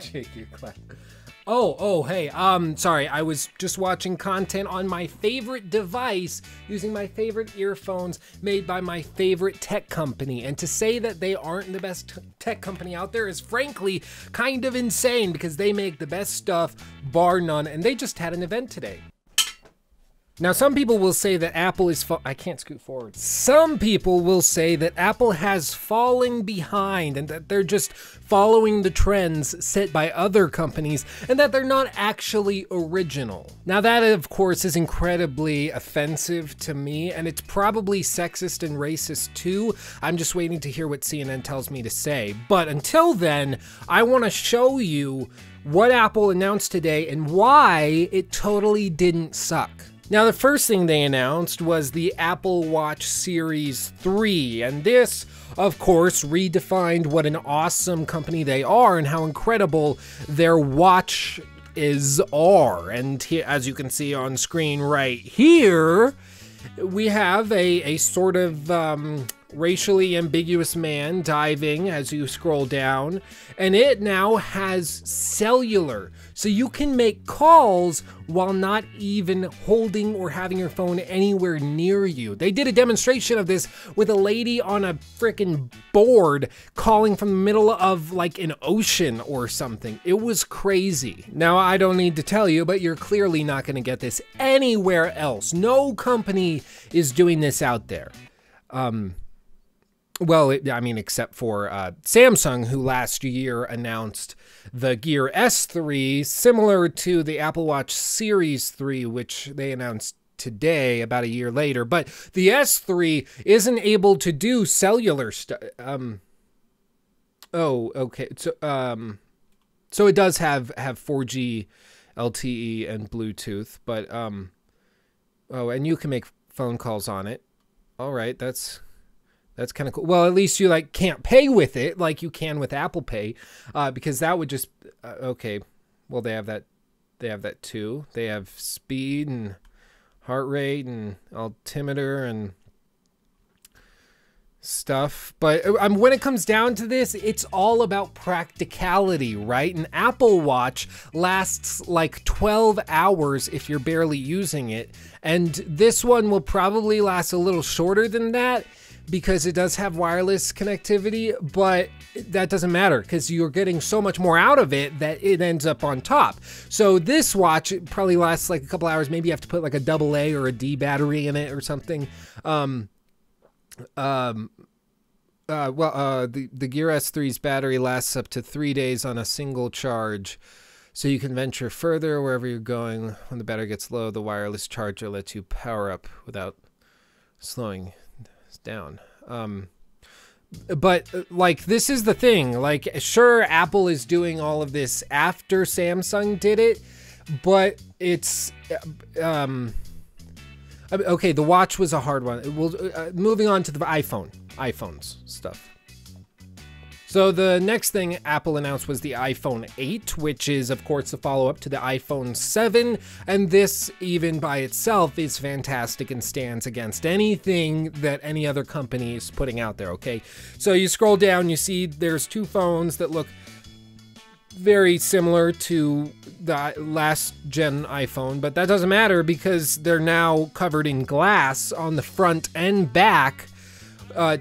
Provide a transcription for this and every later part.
Cheeky clap. Oh, hey, sorry, I was just watching content on my favorite device using my favorite earphones made by my favorite tech company. And to say that they aren't the best tech company out there is frankly kind of insane because they make the best stuff, bar none, and they just had an event today. Now, some people will say that Apple is I can't scoot forward. Some people will say that Apple has fallen behind and that they're just following the trends set by other companies and that they're not actually original. Now, that, of course, is incredibly offensive to me, and it's probably sexist and racist too. I'm just waiting to hear what CNN tells me to say. But until then, I want to show you what Apple announced today and why it totally didn't suck. Now, the first thing they announced was the Apple Watch Series 3, and this, of course, redefined what an awesome company they are and how incredible their watches are. And here, as you can see on screen right here, we have a sort of racially ambiguous man diving as you scroll down, and it now has cellular, so you can make calls while not even holding or having your phone anywhere near you. They did a demonstration of this with a lady on a freaking board calling from the middle of like an ocean or something. It was crazy. Now, I don't need to tell you, but you're clearly not going to get this anywhere else. No company is doing this out there. Well, I mean, except for Samsung, who last year announced the Gear S3, similar to the Apple Watch Series 3, which they announced today, about a year later. But the S3 isn't able to do cellular stuff. Oh, okay. So it does have 4G, LTE, and Bluetooth. But oh, and you can make phone calls on it. All right, that's kind of cool. Well, at least you like can't pay with it like you can with Apple Pay, because that would just okay. Well, they have that too. They have speed and heart rate and altimeter and stuff. But when it comes down to this, it's all about practicality, right? An Apple Watch lasts like 12 hours if you're barely using it, and this one will probably last a little shorter than that, because it does have wireless connectivity, but that doesn't matter because you're getting so much more out of it that it ends up on top. So this watch probably lasts like a couple hours. Maybe you have to put like a AA or a D battery in it or something. The Gear S3's battery lasts up to 3 days on a single charge. So you can venture further wherever you're going. When the battery gets low, the wireless charger lets you power up without slowing down. But like, this is the thing, like, sure, Apple is doing all of this after Samsung did it, but it's okay, the watch was a hard one. Moving on to the iPhones stuff. So the next thing Apple announced was the iPhone 8, which is, of course, the follow-up to the iPhone 7. And this, even by itself, is fantastic and stands against anything that any other company is putting out there, okay? So you scroll down, you see there's two phones that look very similar to the last gen iPhone, but that doesn't matter because they're now covered in glass on the front and back,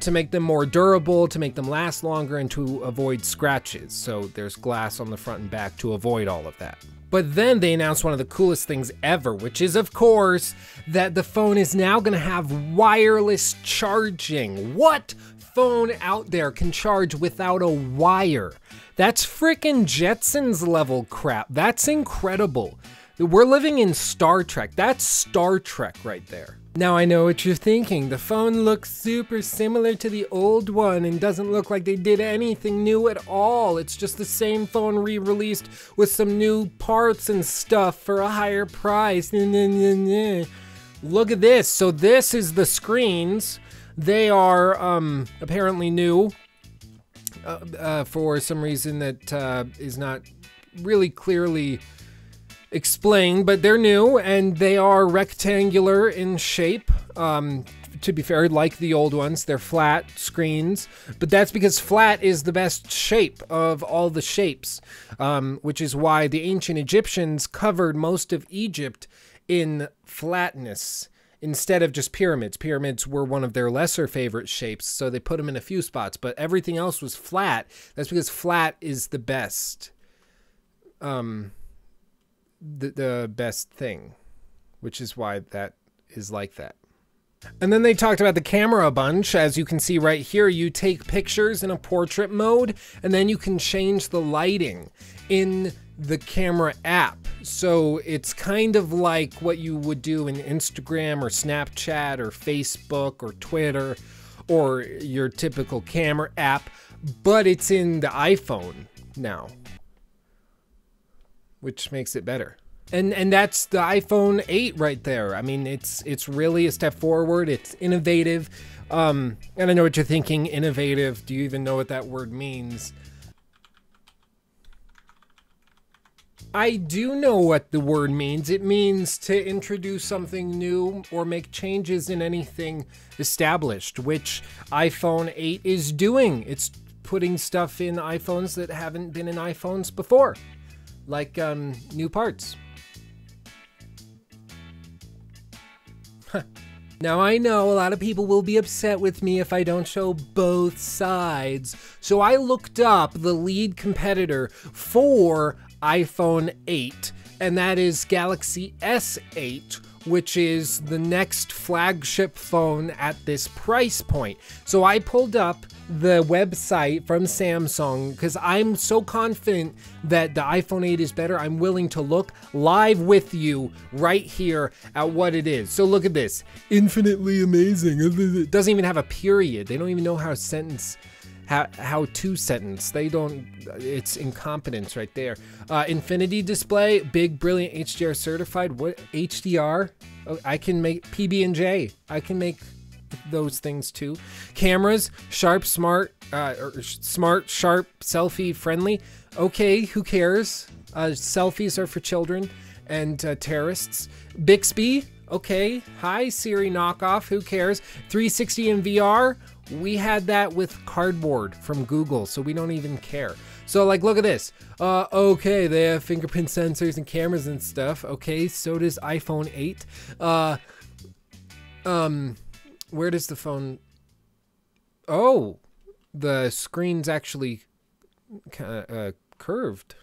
to make them more durable, to make them last longer, and to avoid scratches. So there's glass on the front and back to avoid all of that. But then they announced one of the coolest things ever, which is, of course, that the phone is now going to have wireless charging. What phone out there can charge without a wire? That's frickin' Jetsons level crap. That's incredible. We're living in Star Trek. That's Star Trek right there. Now I know what you're thinking. The phone looks super similar to the old one and doesn't look like they did anything new at all. It's just the same phone re-released with some new parts and stuff for a higher price. Look at this. So this is the screens. They are apparently new for some reason that is not really clearly explained, but they're new and they are rectangular in shape, to be fair, like the old ones, they're flat screens, but that's because flat is the best shape of all the shapes, which is why the ancient Egyptians covered most of Egypt in flatness instead of just pyramids. Pyramids were one of their lesser favorite shapes, so they put them in a few spots, but everything else was flat. That's because flat is the best, the best thing, which is why that is like that. And then they talked about the camera a bunch. As you can see right here, you take pictures in a portrait mode, and then you can change the lighting in the camera app. So it's kind of like what you would do in Instagram or Snapchat or Facebook or Twitter or your typical camera app, but it's in the iPhone now, which makes it better. And that's the iPhone 8 right there. I mean, it's really a step forward. It's innovative. And I know what you're thinking, innovative. Do you even know what that word means? I do know what the word means. It means to introduce something new or make changes in anything established, which iPhone 8 is doing. It's putting stuff in iPhones that haven't been in iPhones before, like new parts. Now, I know a lot of people will be upset with me if I don't show both sides. So I looked up the lead competitor for iPhone 8, and that is Galaxy S8, which is the next flagship phone at this price point. So I pulled up the website from Samsung because I'm so confident that the iPhone 8 is better. I'm willing to look live with you right here at what it is. So look at this. Infinitely amazing. It doesn't even have a period. They don't even know how a sentence, how to sentence. They don't, it's incompetence right there. Infinity display, big, brilliant, HDR certified. What, HDR? Oh, I can make PB&J. I can make those things too. Cameras, sharp, smart, sharp, selfie friendly. Okay, who cares? Selfies are for children and terrorists. Bixby, okay. Hi, Siri knockoff, who cares? 360 in VR. We had that with Cardboard from Google, so we don't even care. So, like, look at this. Okay, they have fingerprint sensors and cameras and stuff. Okay, so does iPhone 8. Where does the phone... Oh, the screen's actually curved.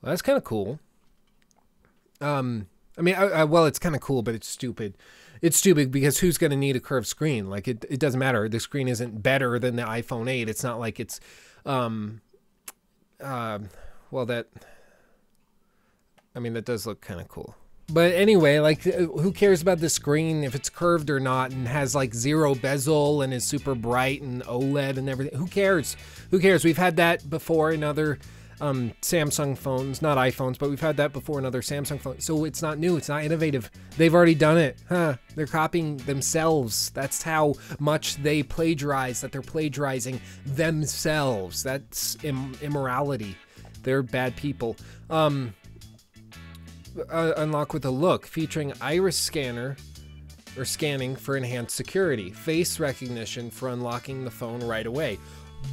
Well, that's kind of cool. I mean, well, it's kind of cool, but it's stupid. It's stupid because who's going to need a curved screen? Like, it doesn't matter. The screen isn't better than the iPhone 8. It's not like it's, well, that, I mean, that does look kind of cool. But anyway, like, who cares about the screen if it's curved or not and has, like, zero bezel and is super bright and OLED and everything? Who cares? Who cares? We've had that before in other Samsung phones, not iPhones, but we've had that before in other Samsung phones. So it's not new. It's not innovative. They've already done it. They're copying themselves. That's how much they plagiarize, that they're plagiarizing themselves. That's immorality. They're bad people. Unlock with a look, featuring iris scanner or scanning for enhanced security, face recognition for unlocking the phone right away.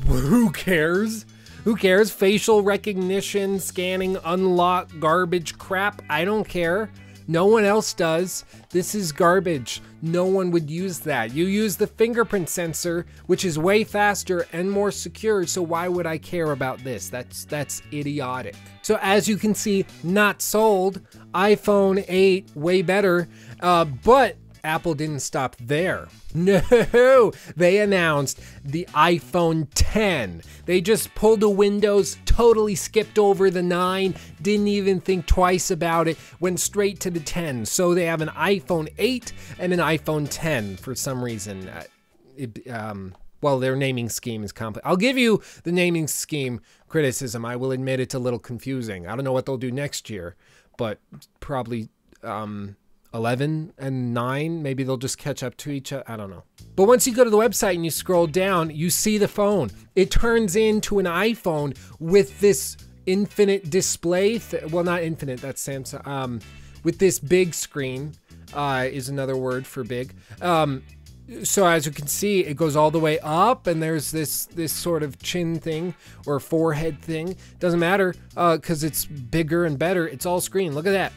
Who cares? Who cares? Facial recognition, scanning, unlock, garbage crap. I don't care. No one else does. This is garbage. No one would use that. You use the fingerprint sensor, which is way faster and more secure, so why would I care about this? That's idiotic. So as you can see, not sold. iPhone 8, way better, but Apple didn't stop there. No, they announced the iPhone 10. They just pulled a Windows, totally skipped over the 9, didn't even think twice about it, went straight to the 10. So they have an iPhone 8 and an iPhone 10 for some reason. Well, their naming scheme is complex. I'll give you the naming scheme criticism. I will admit it's a little confusing. I don't know what they'll do next year, but probably 11 and 9, maybe they'll just catch up to each other. I don't know. But once you go to the website and you scroll down, you see the phone. It turns into an iPhone with this infinite display. Well, not infinite, that's Samsung. With this big screen. is another word for big. So as you can see, it goes all the way up, and there's this sort of chin thing or forehead thing. Doesn't matter, because it's bigger and better. It's all screen. Look at that.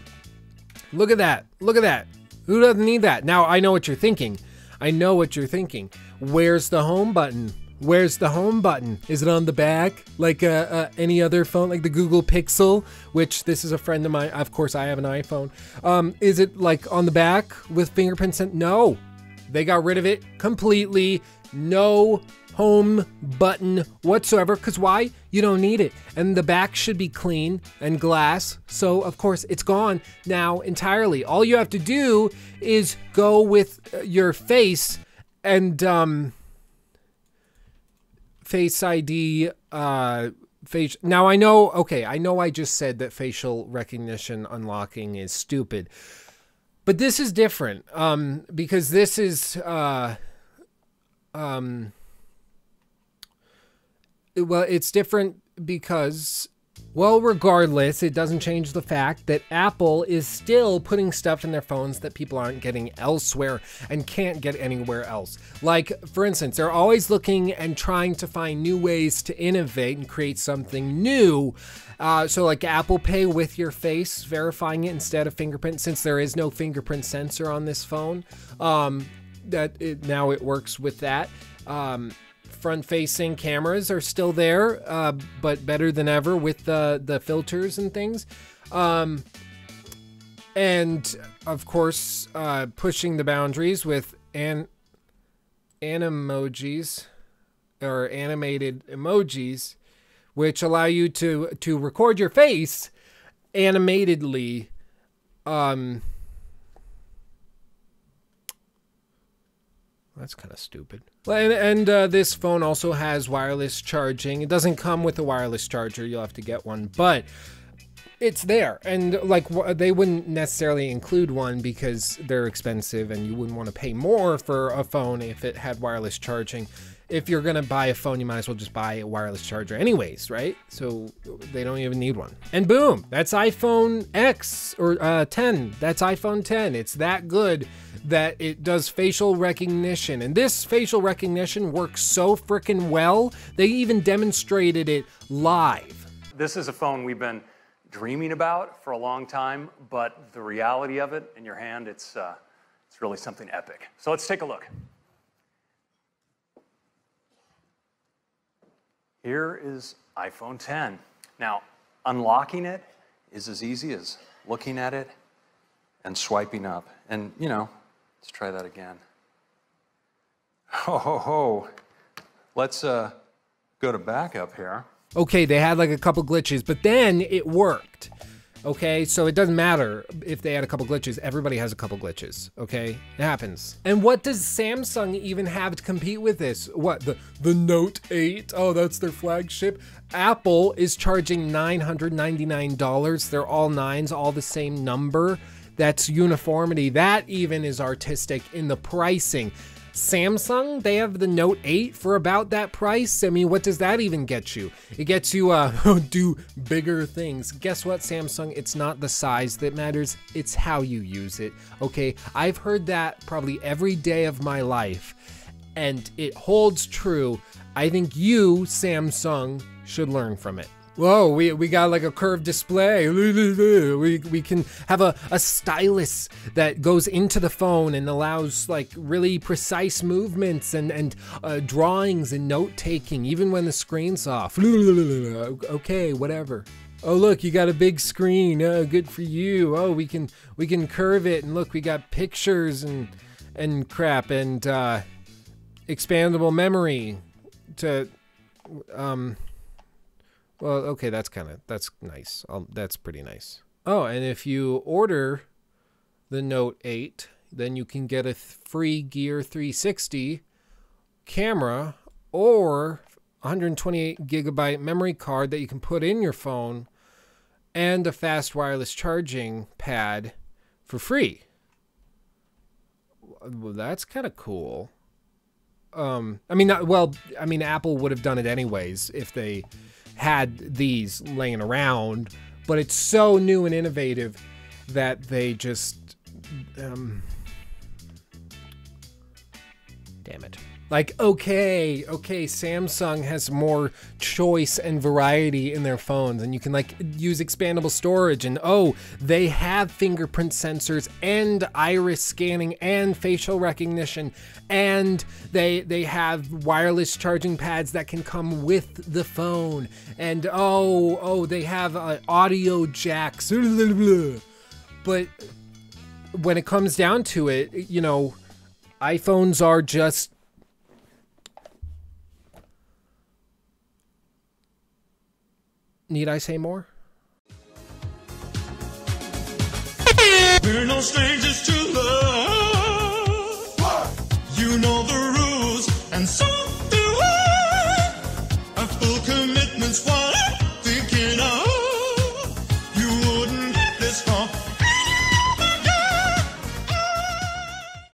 Look at that. Look at that. Who doesn't need that? Now, I know what you're thinking. I know what you're thinking. Where's the home button? Where's the home button? Is it on the back like any other phone, like the Google Pixel, which this is a friend of mine. Of course, I have an iPhone. Is it like on the back with fingerprints? No. They got rid of it completely. No home button whatsoever. Because why? You don't need it. And the back should be clean and glass. So, of course, it's gone now entirely. All you have to do is go with your face and Face ID, now I know, okay, I know I just said that facial recognition unlocking is stupid. But this is different, because this is, well, it's different because, well, regardless, it doesn't change the fact that Apple is still putting stuff in their phones that people aren't getting elsewhere and can't get anywhere else. Like, for instance, they're always looking and trying to find new ways to innovate and create something new. So like Apple Pay with your face, verifying it instead of fingerprint, since there is no fingerprint sensor on this phone, now it works with that. Front-facing cameras are still there, but better than ever with the filters and things. And of course, pushing the boundaries with animemojis or animated emojis, which allow you to record your face animatedly. That's kind of stupid. And this phone also has wireless charging. It doesn't come with a wireless charger. You'll have to get one, but it's there. And like, they wouldn't necessarily include one because they're expensive and you wouldn't want to pay more for a phone if it had wireless charging. If you're going to buy a phone, you might as well just buy a wireless charger anyways, right? So they don't even need one. And boom, that's iPhone X or 10. That's iPhone 10. It's that good that it does facial recognition. And this facial recognition works so freaking well, they even demonstrated it live. This is a phone we've been dreaming about for a long time, but the reality of it in your hand, it's really something epic. So let's take a look. Here is iPhone 10. Now, unlocking it is as easy as looking at it and swiping up. And, you know, let's try that again. Ho, ho, ho. Let's go to backup here. Okay, they had like a couple glitches, but then it worked. Okay, so it doesn't matter if they had a couple glitches. Everybody has a couple glitches, okay? It happens. And what does Samsung even have to compete with this? What, the Note 8? Oh, that's their flagship? Apple is charging $999. They're all nines, all the same number. That's uniformity. That even is artistic in the pricing. Samsung, they have the Note 8 for about that price. I mean, what does that even get you? It gets you do bigger things. Guess what, Samsung? It's not the size that matters. It's how you use it. Okay, I've heard that probably every day of my life, and it holds true. I think you, Samsung, should learn from it. Whoa, we got like a curved display. We can have a stylus that goes into the phone and allows like really precise movements and drawings and note-taking, even when the screen's off. Okay, whatever. Oh, look, you got a big screen. Oh, good for you. Oh, we can curve it, and look, we got pictures and crap and expandable memory to well, okay, that's nice. That's pretty nice. Oh, and if you order the Note 8, then you can get a free Gear 360 camera or 128 gigabyte memory card that you can put in your phone and a fast wireless charging pad for free. Well, that's kind of cool. I mean, Apple would have done it anyways if they had these laying around, but it's so new and innovative that they just damn it. Like, okay, Samsung has more choice and variety in their phones, and you can like use expandable storage, and oh, they have fingerprint sensors and iris scanning and facial recognition, and they have wireless charging pads that can come with the phone, and oh, they have audio jacks, but when it comes down to it, you know, iPhones are just, need I say more? We're no strangers to love. What? You know the rules, and so